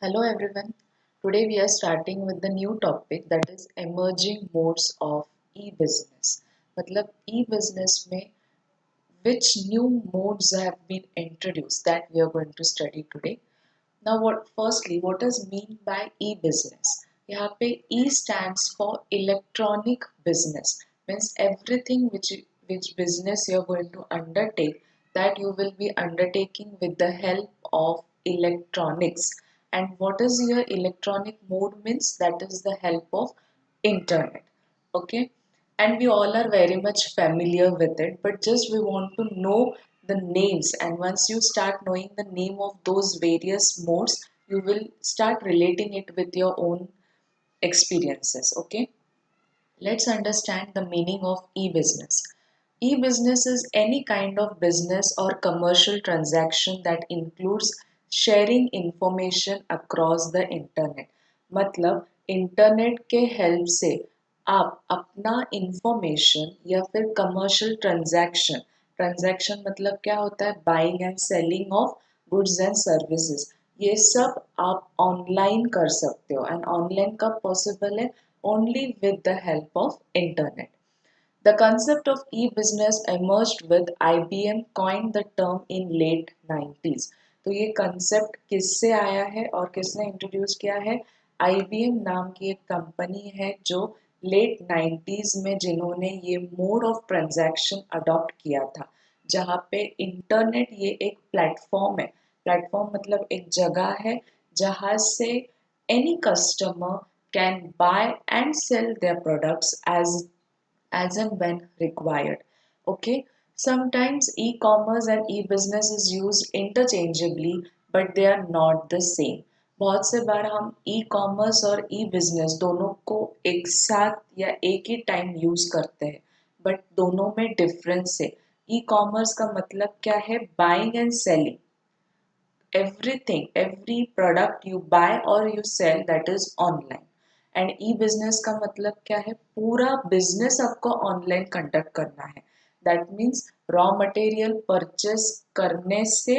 Hello everyone. Today we are starting with the new topic that is emerging modes of e-business. मतलब e-business में which new modes have been introduced that we are going to study today. Now what is mean by e-business? यहाँ पे E stands for electronic business means everything which business you are going to undertake that you will be undertaking with the help of electronics. And what is your electronic mode means that is the help of internet. Okay, and we all are very much familiar with it, but just we want to know the names, and once you start knowing the name of those various modes you will start relating it with your own experiences. Okay, let's understand the meaning of e-business. E-business is any kind of business or commercial transaction that includes sharing information across the internet. मतलब internet के help से आप अपना information या फिर commercial transaction मतलब क्या होता है buying and selling of goods and services, ये सब आप ऑनलाइन कर सकते हो एंड ऑनलाइन कब पॉसिबल है only with the help of internet. The concept of e-business emerged with IBM coined the term in late 90s. तो ये concept किससे आया है और किसने इंट्रोड्यूस किया है? IBM नाम की एक कंपनी है जो लेट 90s में जिन्होंने ये मोड ऑफ ट्रांजैक्शन अडॉप्ट किया था, जहाँ पे इंटरनेट ये एक प्लेटफॉर्म है. प्लेटफॉर्म मतलब एक जगह है जहाँ से any customer can buy and sell their products as and when required. Okay, sometimes e-commerce and e-business is used interchangeably, but they are not the same. बहुत से बार हम ई कॉमर्स और ई बिजनेस दोनों को एक साथ या एक ही टाइम यूज करते हैं, बट दोनों में डिफरेंस है. ई कॉमर्स का मतलब क्या है? Buying and selling. Everything, every product you buy or you sell that is online. And E business का मतलब क्या है? पूरा बिजनेस आपको ऑनलाइन कंडक्ट करना है. That means raw material purchase करने से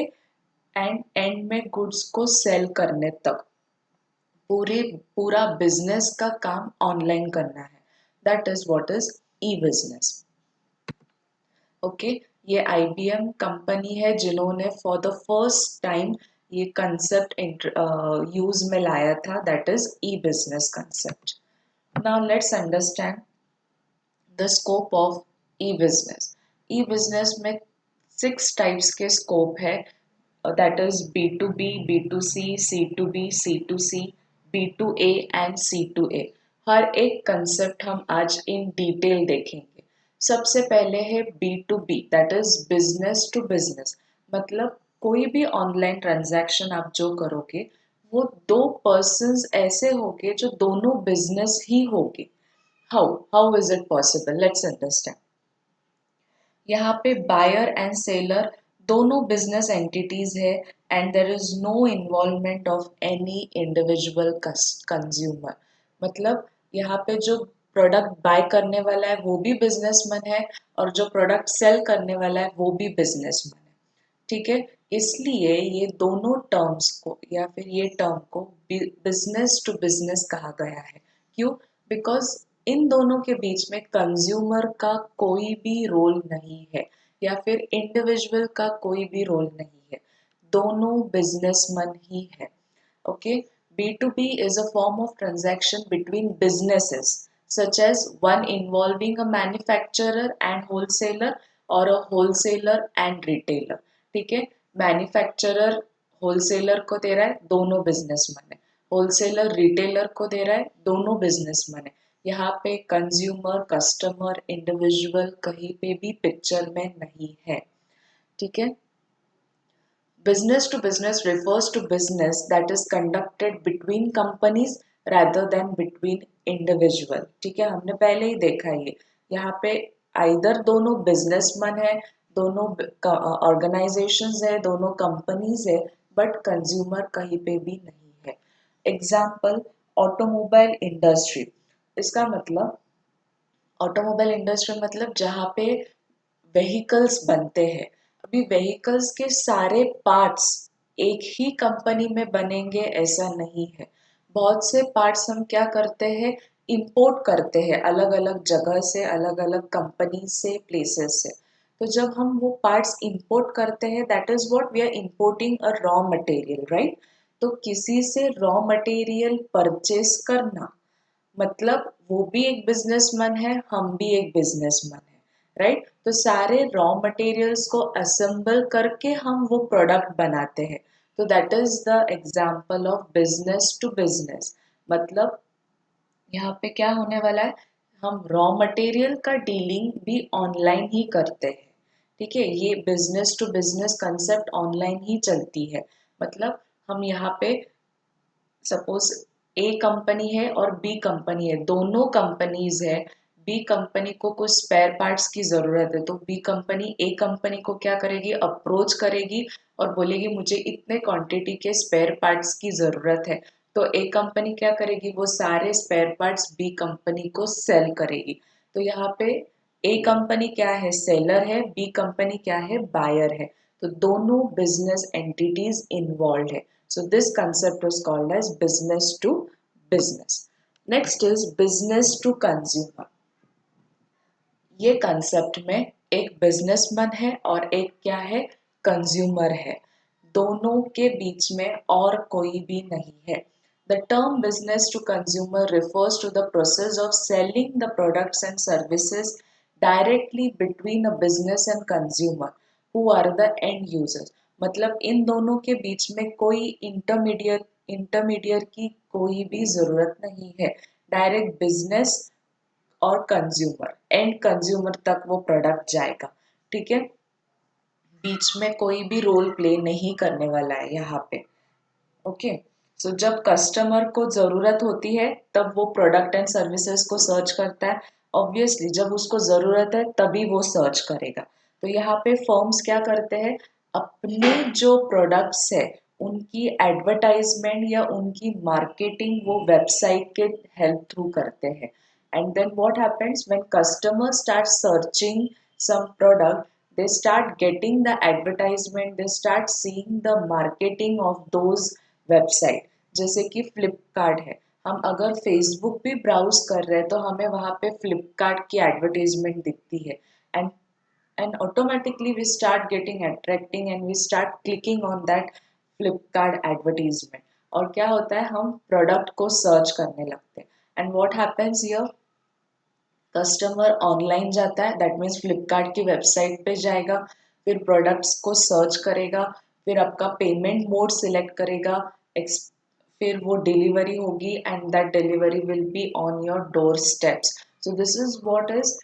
एंड एंड में गुड्स को सेल करने तक पूरा बिजनेस का काम ऑनलाइन करना है. That is what is E business. Okay, ये IBM कंपनी है जिन्होंने फॉर द फर्स्ट टाइम ये कंसेप्ट यूज में लाया था, that is E business concept. Now let's understand the scope of E business. E business में 6 टाइप्स के scope है, that is B2B, B2C, C2B, C2C, B2A and C2A. हर एक concept हम आज इन डिटेल देखेंगे. सबसे पहले है B2B, that is business to business. मतलब कोई भी ऑनलाइन ट्रांजैक्शन आप जो करोगे वो दो पर्सन्स ऐसे होंगे जो दोनों बिजनेस ही होंगे. How is it possible? Let's understand. यहाँ पे बायर एंड सेलर दोनों बिजनेस एंटिटीज है and there is no involvement of any individual consumer. मतलब यहाँ पे जो प्रोडक्ट बाय करने वाला है वो भी बिजनेसमैन है और जो प्रोडक्ट सेल करने वाला है वो भी बिजनेसमैन है. ठीक है, इसलिए ये दोनों टर्म्स को या फिर ये टर्म को बिजनेस टू बिजनेस कहा गया है. क्यों? बिकॉज इन दोनों के बीच में कंज्यूमर का कोई भी रोल नहीं है या फिर इंडिविजुअल का कोई भी रोल नहीं है, दोनों बिजनेसमैन ही है. Okay, B2B is a form of transaction between businesses, such as one involving a manufacturer and wholesaler or a wholesaler and retailer. ठीक है, मैन्युफैक्चरर होलसेलर को दे रहा है, दोनों बिजनेसमैन है. होलसेलर रिटेलर को दे रहा है, दोनों बिजनेसमैन है. यहाँ पे कंज्यूमर, कस्टमर, इंडिविजुअल कहीं पे भी पिक्चर में नहीं है. ठीक है. Business to business refers to business that is conducted between companies rather than between individual. ठीक है, हमने पहले ही देखा ये. यहाँ पे आइदर दोनों बिजनेसमैन है, दोनों ऑर्गेनाइजेशंस है, दोनों कंपनीज है, बट कंज्यूमर कहीं पे भी नहीं है. Example, automobile industry. इसका मतलब ऑटोमोबाइल इंडस्ट्री मतलब जहाँ पे व्हीकल्स बनते हैं. अभी व्हीकल्स के सारे पार्ट्स एक ही कंपनी में बनेंगे ऐसा नहीं है। बहुत से पार्ट्स हम क्या करते हैं, इंपोर्ट करते हैं अलग अलग जगह से, अलग अलग कंपनी से, प्लेसेस से। तो जब हम वो पार्ट्स इंपोर्ट करते हैं, that is what we are importing a raw material, right. तो किसी से रॉ मटेरियल परचेस करना मतलब वो भी एक बिजनेसमैन है, हम भी एक बिजनेसमैन है, राइट। तो सारे रॉ मटेरियल्स को असेंबल करके हम वो प्रोडक्ट बनाते हैं। तो that is the example of business to business. मतलब यहाँ पे क्या होने वाला है, हम रॉ मटेरियल का डीलिंग भी ऑनलाइन ही करते हैं। ठीक है, ये business to business concept online ही चलती है। मतलब हम यहाँ पे सपोज ए कंपनी है और बी कंपनी है, दोनों कंपनीज है। बी कंपनी को कुछ स्पेयर पार्ट्स की ज़रूरत है, तो बी कंपनी ए कंपनी को क्या करेगी, अप्रोच करेगी और बोलेगी मुझे इतने क्वांटिटी के स्पेयर पार्ट्स की ज़रूरत है। तो ए कंपनी क्या करेगी, वो सारे स्पेयर पार्ट्स बी कंपनी को सेल करेगी। तो यहाँ पे ए कंपनी क्या है, सेलर है, बी कंपनी क्या है, बायर है। तो दोनों बिजनेस एंटिटीज इन्वॉल्व है। So this concept is called as business to business. Next is business to consumer. ये कंसेप्ट में एक बिजनेसमैन है और एक क्या है, कंज्यूमर है। दोनों के बीच में और कोई भी नहीं है। The term business to consumer refers to the process of selling the products and services directly between a business and consumer who are the end users. मतलब इन दोनों के बीच में कोई इंटरमीडियर की कोई भी जरूरत नहीं है। डायरेक्ट बिजनेस और कंज्यूमर, एंड कंज्यूमर तक वो प्रोडक्ट जाएगा। ठीक है, बीच में कोई भी रोल प्ले नहीं करने वाला है यहाँ पे। ओके, सो जब कस्टमर को ज़रूरत होती है तब वो प्रोडक्ट एंड सर्विसेज को सर्च करता है। ऑब्वियसली जब उसको ज़रूरत है तभी वो सर्च करेगा। तो यहाँ पे फर्म्स क्या करते हैं, अपने जो प्रोडक्ट्स है उनकी एडवर्टाइजमेंट या उनकी मार्केटिंग वो वेबसाइट के हेल्प थ्रू करते हैं। And then what happens when customer start searching some product, they start getting the advertisement, they start seeing the marketing of those website। जैसे कि फ्लिपकार्ट है, हम अगर फेसबुक भी ब्राउज कर रहे हैं तो हमें वहाँ पे फ्लिपकार्ट की एडवर्टाइजमेंट दिखती है। And automatically we start getting attracting and we start clicking on that Flipkart advertisement। और क्या होता है, हम प्रोडक्ट को सर्च करने लगते हैं। And what happens here, customer online जाता है, दैट मीन्स फ्लिपकार्ट की वेबसाइट पे जाएगा, फिर प्रोडक्ट्स को सर्च करेगा, फिर आपका पेमेंट मोड सिलेक्ट करेगा, फिर वो डिलीवरी होगी and that delivery will be on your door steps. So this is what is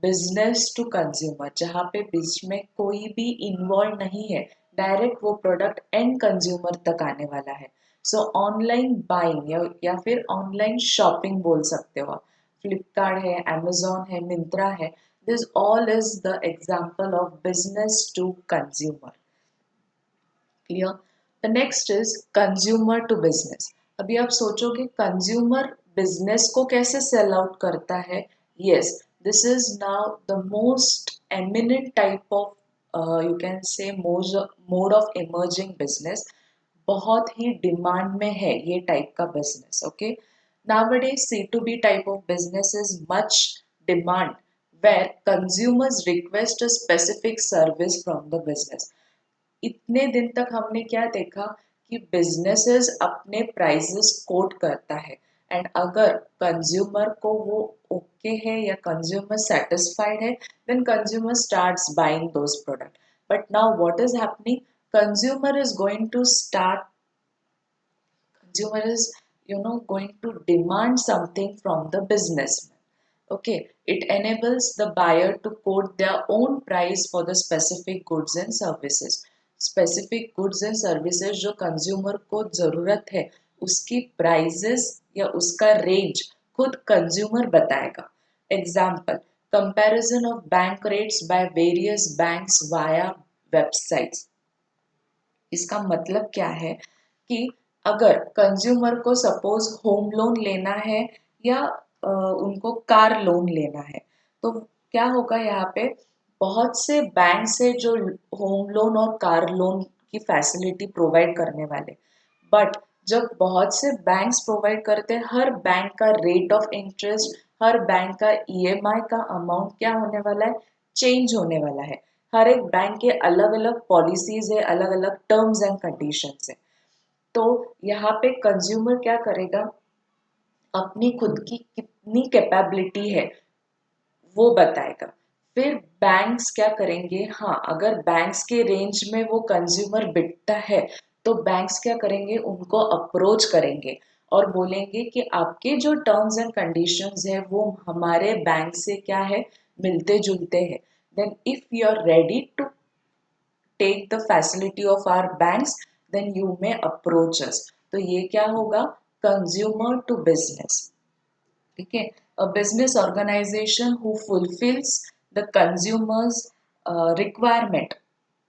business to consumer, जहाँ पे बीच में कोई भी इन्वॉल्व नहीं है, डायरेक्ट वो प्रोडक्ट एंड कंज्यूमर तक आने वाला है। सो ऑनलाइन बाइंग या फिर ऑनलाइन शॉपिंग बोल सकते हो आप। फ्लिपकार्ट है, अमेजोन है, मिंत्रा है, this all is the example of business to consumer. Clear. The next is consumer to business. अभी आप सोचोगे कंज्यूमर बिजनेस को कैसे सेल आउट करता है। Yes, this is now the most eminent type of you can say mode of emerging business. बहुत ही demand में है ये टाइप का business. Okay, nowadays C2B type of business is much demand where consumers request a specific service from the business। इतने दिन तक हमने क्या देखा कि बिजनेसेस अपने प्राइसेस कोट करता है, एंड अगर कंज्यूमर को वो ओके है या कंज्यूमर सेटिस्फाइड है, then consumer starts buying those product. But now what is happening, consumer is going to start, consumer is going to demand something from the businessman। Okay, it enables the buyer to quote their own price for the specific goods and services। specific goods and services जो consumer को जरूरत है उसकी prices या उसका range खुद consumer बताएगा। Example, comparison of bank rates by various banks via websites. इसका मतलब क्या है कि अगर कंज्यूमर को सपोज होम लोन लेना है या उनको कार लोन लेना है, तो क्या होगा यहाँ पे, बहुत से बैंक से जो होम लोन और कार लोन की फैसिलिटी प्रोवाइड करने वाले। बट जब बहुत से बैंक्स प्रोवाइड करते हैं, हर बैंक का rate of interest, her bank का ईएमआई का अमाउंट क्या होने वाला है, चेंज होने वाला है। हर एक बैंक के अलग अलग पॉलिसीज है, अलग अलग टर्म्स एंड कंडीशंस है। तो यहाँ पे कंज्यूमर क्या करेगा, अपनी खुद की कितनी कैपेबिलिटी है वो बताएगा। फिर बैंक्स क्या करेंगे, हाँ अगर बैंक्स के रेंज में वो कंज्यूमर बिकता है तो बैंक्स क्या करेंगे, उनको अप्रोच करेंगे और बोलेंगे कि आपके जो टर्म्स एंड कंडीशंस है वो हमारे बैंक से क्या है, मिलते जुलते हैं। Then if you are ready to take the facility of our banks, then you may approach us. तो ये क्या होगा, कंज्यूमर टू बिजनेस। ठीक है, a business organisation who fulfils the consumers requirement,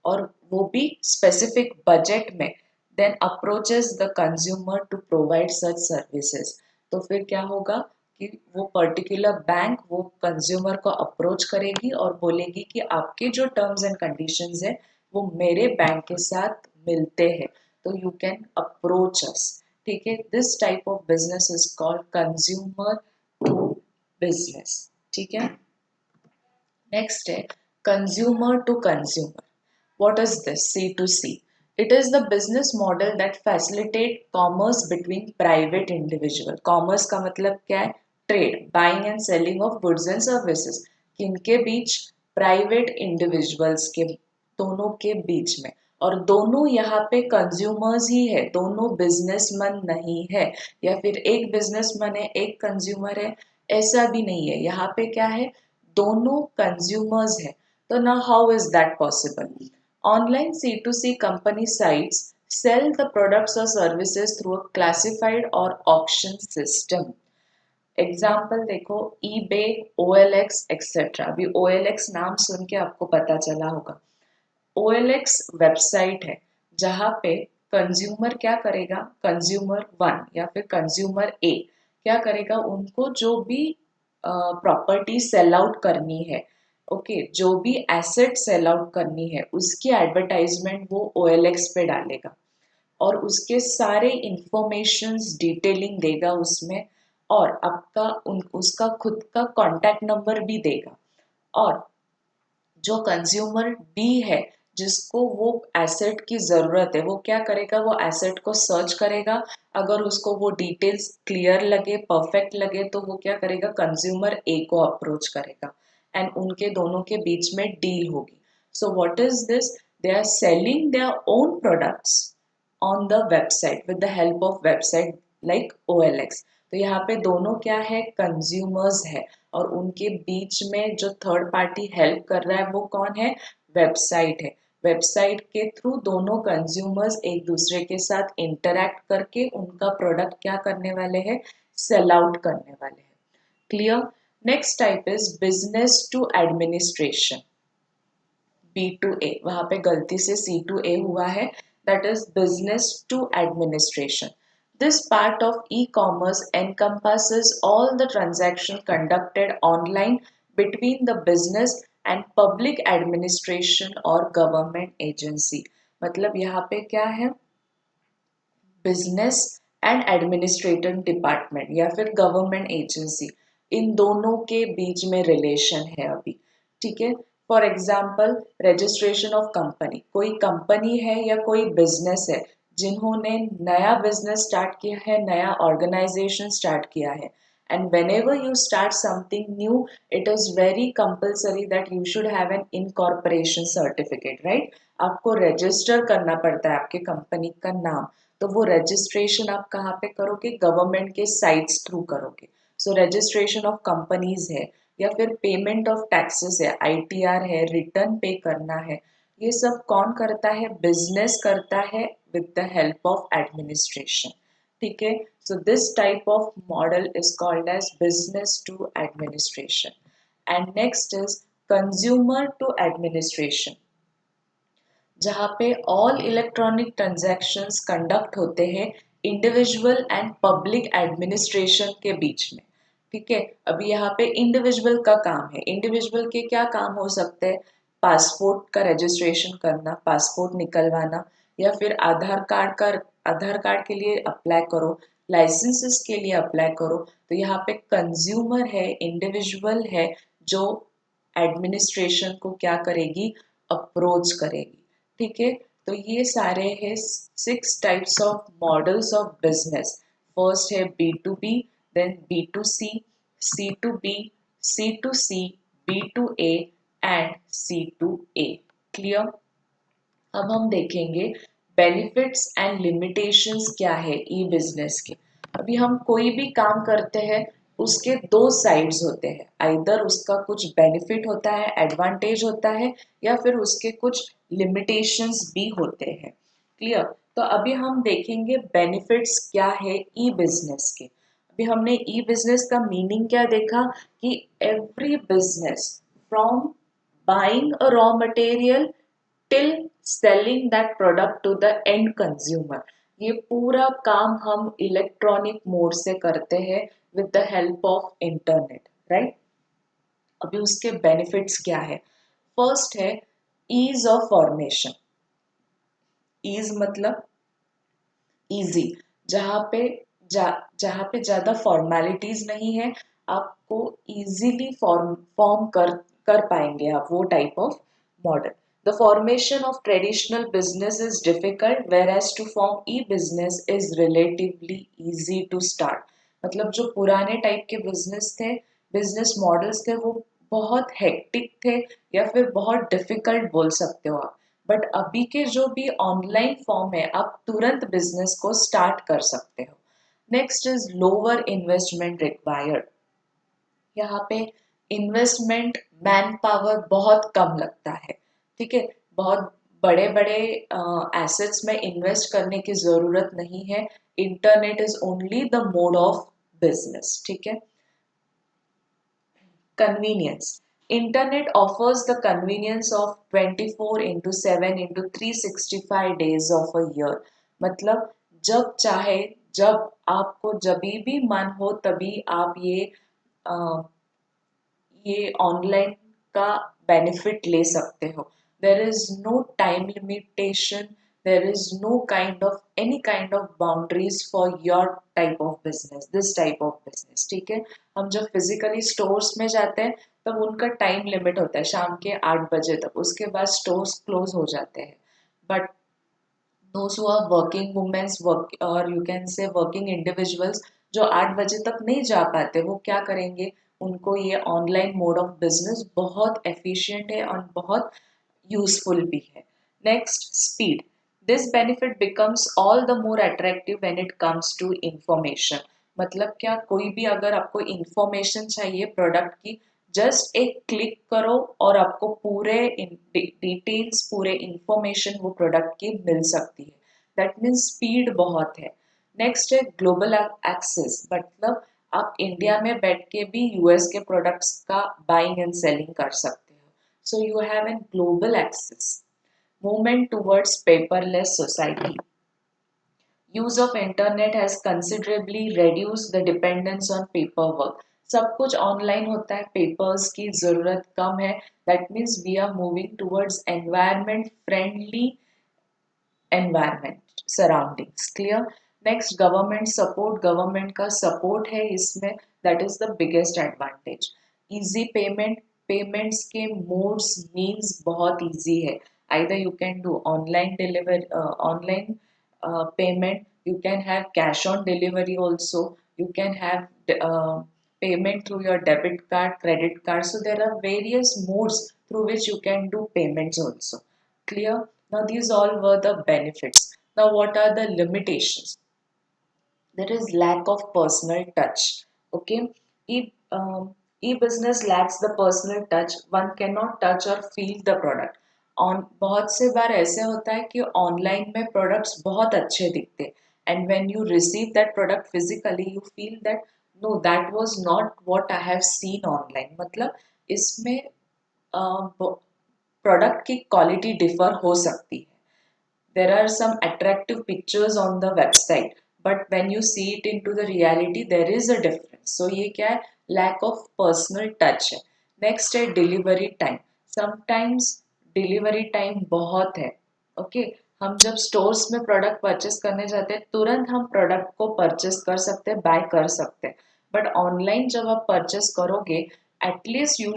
और वो भी स्पेसिफिक बजट में, then approaches the consumer to provide such services. तो फिर क्या होगा कि वो पर्टिकुलर बैंक वो कंज्यूमर को अप्रोच करेगी और बोलेगी कि आपके जो टर्म्स एंड कंडीशंस है वो मेरे बैंक के साथ मिलते हैं, तो यू कैन अप्रोच अस। ठीक है, this type of business is called consumer to business. ठीक है, नेक्स्ट है consumer to consumer. What is this? C2C. It is the business model that facilitate commerce between private individual. Commerce का मतलब क्या है? Trade, buying and selling of goods and services. किनके बीच? Private individuals के, दोनों के बीच में। और दोनों यहाँ पे कंज्यूमर्स ही है, दोनों बिजनेसमैन नहीं है, या फिर एक बिजनेसमैन है एक कंज्यूमर है, ऐसा भी नहीं है। यहाँ पे क्या है, दोनों कंज्यूमर्स है। तो now how is that possible? Online C2C company sites sell the products or services through a classified or auction system. Example देखो, eBay, OLX एक्सेट्रा। अभी OLX नाम सुन के आपको पता चला होगा, OLX वेबसाइट है जहाँ पे कंज्यूमर क्या करेगा, कंज्यूमर वन या फिर कंज्यूमर ए क्या करेगा, उनको जो भी प्रॉपर्टी सेल आउट करनी है, ओके जो भी एसेट सेल आउट करनी है उसकी एडवर्टाइजमेंट वो OLX पे डालेगा और उसके सारे इंफॉर्मेशंस डिटेलिंग देगा उसमें, और आपका उसका खुद का कॉन्टैक्ट नंबर भी देगा। और जो कंज्यूमर डी है जिसको वो एसेट की ज़रूरत है वो क्या करेगा, वो एसेट को सर्च करेगा, अगर उसको वो डिटेल्स क्लियर लगे, परफेक्ट लगे, तो वो क्या करेगा, कंज्यूमर ए को अप्रोच करेगा एंड उनके दोनों के बीच में डील होगी। So what is this, they are selling their own products on the website with the help of website like OLX। तो यहाँ पे दोनों क्या है, कंज्यूमर्स है, और उनके बीच में जो थर्ड पार्टी हेल्प कर रहा है वो कौन है, वेबसाइट है। वेबसाइट के थ्रू दोनों कंज्यूमर्स एक दूसरे के साथ इंटरैक्ट करके उनका प्रोडक्ट क्या करने वाले हैं, सेल आउट करने वाले हैं। Clear. Next type is business to administration, B2A, वहां पे गलती से C2A हुआ है, that is business to administration. This part of e-commerce encompasses all the transactions conducted online between the business and public administration or government agency. मतलब यहाँ पे क्या है, बिजनेस एंड एडमिनिस्ट्रेटिव डिपार्टमेंट या फिर गवर्नमेंट एजेंसी, इन दोनों के बीच में रिलेशन है अभी। ठीक है, for example registration of company, कोई कंपनी है या कोई बिजनेस है जिन्होंने नया बिजनेस स्टार्ट किया है, नया ऑर्गेनाइजेशन स्टार्ट किया है, and whenever you start something new it is very compulsory that you should have an incorporation certificate, right? आपको रजिस्टर करना पड़ता है आपके कंपनी का नाम, तो वो रजिस्ट्रेशन आप कहाँ पे करोगे, गवर्नमेंट के साइट्स थ्रू करोगे। सो रजिस्ट्रेशन ऑफ कंपनीज है या फिर पेमेंट ऑफ टैक्सेस है, ITR है, रिटर्न पे करना है, ये सब कौन करता है, बिजनेस करता है with the help of administration. ठीक है, so this type of model is called as business to administration. And next is consumer to administration, जहाँ पे ऑल इलेक्ट्रॉनिक ट्रांजैक्शंस कंडक्ट होते हैं इंडिविजुअल एंड पब्लिक एडमिनिस्ट्रेशन के बीच में। ठीक है, अभी यहाँ पे इंडिविजुअल का काम है, इंडिविजुअल के क्या काम हो सकते हैं, पासपोर्ट का रजिस्ट्रेशन करना, पासपोर्ट निकलवाना, या फिर आधार कार्ड के लिए अप्लाई करो, लाइसेंसेस के लिए अप्लाई करो, तो यहाँ पे कंज्यूमर है, इंडिविजुअल है, जो एडमिनिस्ट्रेशन को क्या करेगी, अप्रोच करेगी। ठीक है, तो ये सारे हैं 6 types of models of business. First है B2B, then B2C, C2B, C2C, B2A and C2A। Clear? अब हम देखेंगे बेनिफिट्स एंड लिमिटेशंस क्या है ई बिजनेस के। अभी हम कोई भी काम करते हैं, उसके दो साइड्स होते हैं, आइदर उसका कुछ बेनिफिट होता है, एडवांटेज होता है, या फिर उसके कुछ लिमिटेशंस भी होते हैं। क्लियर? तो अभी हम देखेंगे बेनिफिट्स क्या है ई बिजनेस के। अभी हमने ई बिजनेस का मीनिंग क्या देखा कि every business from buying a raw material till selling that product to the end consumer, ये पूरा काम हम इलेक्ट्रॉनिक मोड से करते हैं with the help of internet, right? अभी उसके बेनिफिट्स क्या है? फर्स्ट है ईज ऑफ फॉर्मेशन। ईज मतलब इजी, जहाँ पे जहाँ पे ज़्यादा फॉर्मेलिटीज नहीं है, आपको इजीली फॉर्म कर पाएंगे आप वो type of model. The formation of traditional business is difficult whereas to form e business is relatively easy to start. मतलब जो पुराने टाइप के बिजनेस थे, बिजनेस मॉडल्स थे, वो बहुत हेक्टिक थे या फिर बहुत डिफिकल्ट बोल सकते हो आप। बट अभी के जो भी ऑनलाइन फॉर्म है, आप तुरंत बिजनेस को स्टार्ट कर सकते हो। Next is lower investment required. यहाँ पे इन्वेस्टमेंट मैन पावर बहुत कम लगता है। ठीक है, बहुत बड़े बड़े एसेट्स में इन्वेस्ट करने की जरूरत नहीं है। Internet is only the mode of business. ठीक है। Convenience. Internet offers the convenience of 24 into 7 into 365 days of a year. मतलब जब चाहे, जब आपको जभी भी मन हो तभी आप ये ऑनलाइन का बेनिफिट ले सकते हो। There is no time limitation, there is no kind of any kind of boundaries for your type of business, this type of business. ठीक है, हम जब फिजिकली स्टोर्स में जाते हैं तब उनका टाइम लिमिट होता है शाम के 8 बजे तक, उसके बाद स्टोर्स क्लोज हो जाते हैं। But those who are working women's work, और you can say working individuals, जो 8 बजे तक नहीं जा पाते, वो क्या करेंगे? उनको ये ऑनलाइन मोड ऑफ बिजनेस बहुत एफिशिएंट है और बहुत यूजफुल भी है। Next, speed. This benefit becomes all the more attractive when it comes to information. मतलब क्या, कोई भी अगर आपको इंफॉर्मेशन चाहिए प्रोडक्ट की, जस्ट एक क्लिक करो और आपको पूरे डिटेल्स, पूरे इंफॉर्मेशन वो प्रोडक्ट की मिल सकती है। दैट मीन्स स्पीड बहुत है। नेक्स्ट है ग्लोबल एक्सेस। मतलब आप इंडिया में बैठ के भी यूएस के प्रोडक्ट्स का बाइंग एंड सेलिंग कर सकते हो। So you have an global access. Movement towards paperless society. Use of internet has considerably reduced the dependence on paperwork. सब कुछ ऑनलाइन होता है, पेपर्स की जरूरत कम है। That means we are moving towards environment friendly environment surroundings. Clear? Next, government support. Government का support है इसमें, that is the biggest advantage. Easy payment. Payments के मोड्स मीन्स बहुत इजी है। Either you can do online delivery, online payment, you can have cash on delivery also, you can have payment through your debit card, credit card. So there are various modes through which you can do payments also. Clear? Now these all were the benefits. Now what are the limitations? There is lack of personal touch. Okay, e-business lacks the personal touch. One cannot touch or feel the product. On बहुत से बार ऐसे होता है कि online में products बहुत अच्छे दिखते, and when you receive that product physically you feel that no, that was not what I have seen online. मतलब इसमें प्रोडक्ट की क्वालिटी डिफर हो सकती है। There are some attractive pictures on the website, but when you see it into the reality, there is a difference. So ये क्या है? Lack of personal touch है। Next है delivery time. Sometimes delivery time बहुत है। Okay, हम जब stores में प्रोडक्ट परचेस करने जाते हैं तुरंत हम प्रोडक्ट को परचेस कर सकते हैं, बाय कर सकते हैं। बट ऑनलाइन जब आप परचेस करोगे, at least you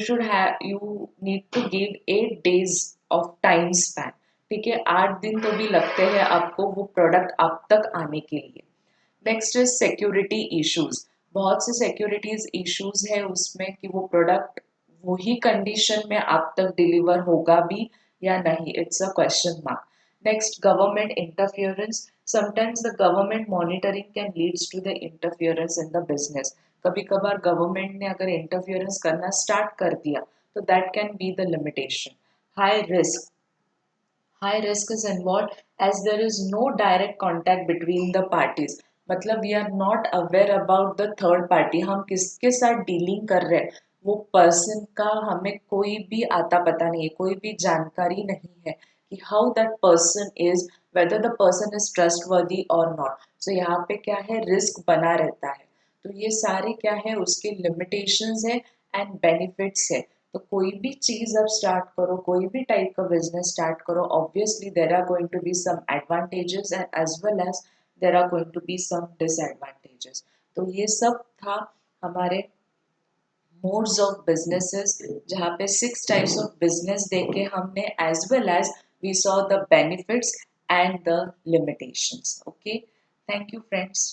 need to give 8 days of time span. ठीक है, 8 दिन तो भी लगते हैं आपको वो प्रोडक्ट आप तक आने के लिए। Next is security issues. बहुत से सिक्योरिटीज इश्यूज है उसमें कि वो प्रोडक्ट वही कंडीशन में आप तक डिलीवर होगा भी या नहीं, it's a question mark. Next, government interference. Sometimes the government monitoring can leads to the interference in the business. कभी कभार गवर्नमेंट ने अगर इंटरफियरेंस करना स्टार्ट कर दिया तो that can be the limitation. High risk. High risk is involved as there is no direct contact between the parties. मतलब we are not aware about the third party, हम किसके साथ डीलिंग कर रहे हैं वो पर्सन का हमें कोई भी आता पता नहीं है, कोई भी जानकारी नहीं है कि how that person is, whether the person is trustworthy और नॉट। सो यहाँ पे क्या है, रिस्क बना रहता है। तो ये सारे क्या है, उसके लिमिटेशंस है एंड बेनिफिट्स है। तो कोई भी चीज अब स्टार्ट करो, कोई भी टाइप का बिजनेस स्टार्ट करो, obviously there are going to be some advantages and as well as there are going to be some disadvantages. तो ये सब था हमारे मोड्स ऑफ बिजनेसेस, जहाँ पे 6 टाइप्स ऑफ बिजनेस देखे हमने, as well as we saw the benefits and the limitations. Okay, thank you friends.